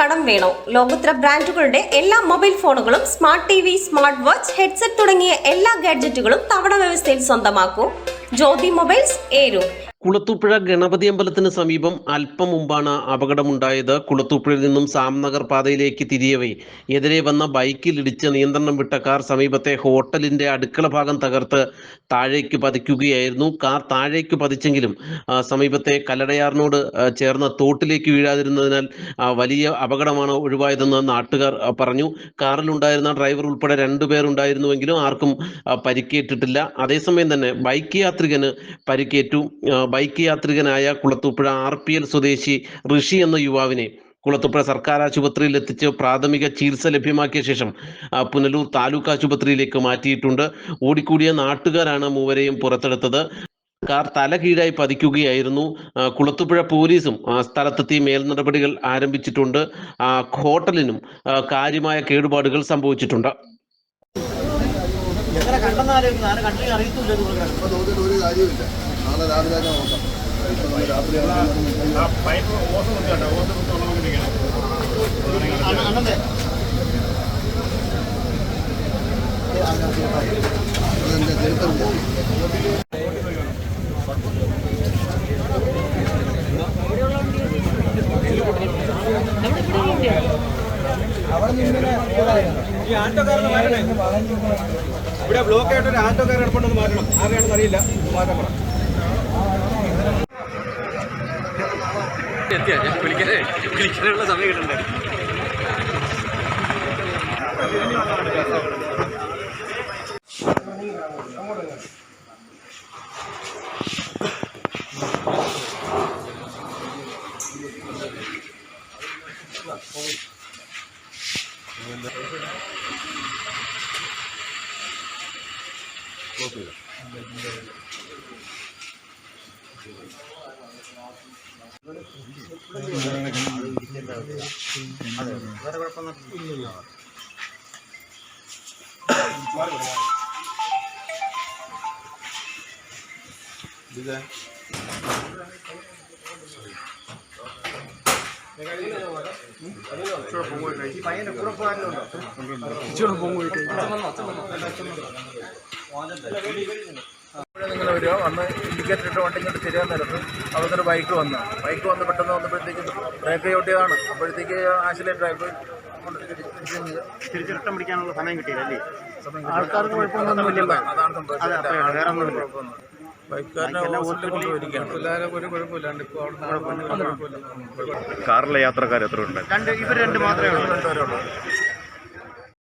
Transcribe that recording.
കടം വേണോ? ലോകോത്തര ബ്രാൻഡുകളുടെ എല്ലാ മൊബൈൽ ഫോണുകളും smart TV, smart watch, headset തുടങ്ങിയ എല്ലാ ഗാഡ്ജറ്റുകളും തവണ വ്യവസ്ഥയിൽ സ്വന്തമാക്കൂ. ജ്യോതി മൊബൈൽസ്, ഏരൂർ. കുളത്തൂപ്പുഴ ഗണപതി അമ്പലത്തിന് സമീപം അല്പം മുമ്പാണ് അപകടമുണ്ടായത്. കുളത്തൂപ്പുഴയിൽ നിന്നും സാംനഗർ പാതയിലേക്ക് തിരിയവേ എതിരെ വന്ന ബൈക്കിലിടിച്ച് നിയന്ത്രണം വിട്ട കാർ സമീപത്തെ ഹോട്ടലിന്റെ അടുക്കള ഭാഗം തകർത്ത് താഴേക്ക് പതിക്കുകയായിരുന്നു. കാർ താഴേക്ക് പതിച്ചെങ്കിലും സമീപത്തെ കല്ലടയാറിനോട് ചേർന്ന തോട്ടിലേക്ക് വീഴാതിരുന്നതിനാൽ വലിയ അപകടമാണ് ഒഴിവായതെന്ന് നാട്ടുകാർ പറഞ്ഞു. കാറിലുണ്ടായിരുന്ന ഡ്രൈവർ ഉൾപ്പെടെ 2 പേർ ഉണ്ടായിരുന്നുവെങ്കിലും ആർക്കും പരിക്കേറ്റിട്ടില്ല. അതേസമയം തന്നെ ബൈക്ക് യാത്രികന് പരിക്കേറ്റു. ബൈക്ക് യാത്രികനായ കുളത്തൂപ്പുഴ RPL സ്വദേശി ഋഷി എന്ന യുവാവിനെ കുളത്തൂപ്പുഴ സർക്കാർ ആശുപത്രിയിൽ എത്തിച്ച് പ്രാഥമിക ചികിത്സ ലഭ്യമാക്കിയ ശേഷം പുനലൂർ താലൂക്ക് ആശുപത്രിയിലേക്ക് മാറ്റിയിട്ടുണ്ട്. ഓടിക്കൂടിയ നാട്ടുകാരാണ് മൂവരെയും പുറത്തെടുത്തത്. കാർ തല കീഴായി പതിക്കുകയായിരുന്നു. കുളത്തൂപ്പുഴ പോലീസും സ്ഥലത്തെത്തി മേൽനടപടികൾ ആരംഭിച്ചിട്ടുണ്ട്. ഹോട്ടലിനും കാര്യമായ കേടുപാടുകൾ സംഭവിച്ചിട്ടുണ്ട്. നാളെ രാവിലെ നോക്കാം. ഈ ആറ്റോക്കാരനെ മാറ്റണേ. ഇവിടെ ബ്ലോക്ക് ആയിട്ട് ഒരു ആറ്റോക്കാരൻ എടുക്കൊണ്ടൊന്ന് മാറ്റണം. ആരെയാണെന്ന് അറിയില്ല. മാറ്റാൻ പറ. വിളിക്കാനുള്ള സമയം കിട്ടണ്ടേ? വേറെ കുഴപ്പമൊന്നും നിങ്ങൾ വരിക, വന്ന് ഇൻഡിക്കേറ്റർ ഇട്ട് വണ്ടി ഇങ്ങോട്ട് തിരിയാൻ നേരത്ത് അവർക്കൊരു ബൈക്ക് വന്ന് പെട്ടെന്ന് വന്നപ്പോഴത്തേക്ക് ബ്രേക്ക് ചവിട്ടിയതാണ്. അപ്പോഴത്തേക്ക് ആശുപത്രി ഡ്രൈവർ തിരിച്ചിട്ടം പിടിക്കാനുള്ള സമയം കിട്ടിയില്ലേ? ആൾക്കാർക്ക് കുഴപ്പമൊന്നുമില്ല. അതാണ് സംഭവിച്ചത്. ബൈക്കുകാരനെ ഹോസ്പിറ്റലിൽ കൊണ്ടുപോയിരിക്കുകയാണ്. എല്ലാവരും ഒരു കുഴപ്പമില്ലാണ്ട് ഇപ്പോൾ അവിടെ കുഴപ്പമില്ല. കാറിലെ യാത്രക്കാർ എത്ര ഉണ്ട്? ഇവർ 2 മാത്രമേ ഉള്ളൂ. 2 പേരുള്ളൂ.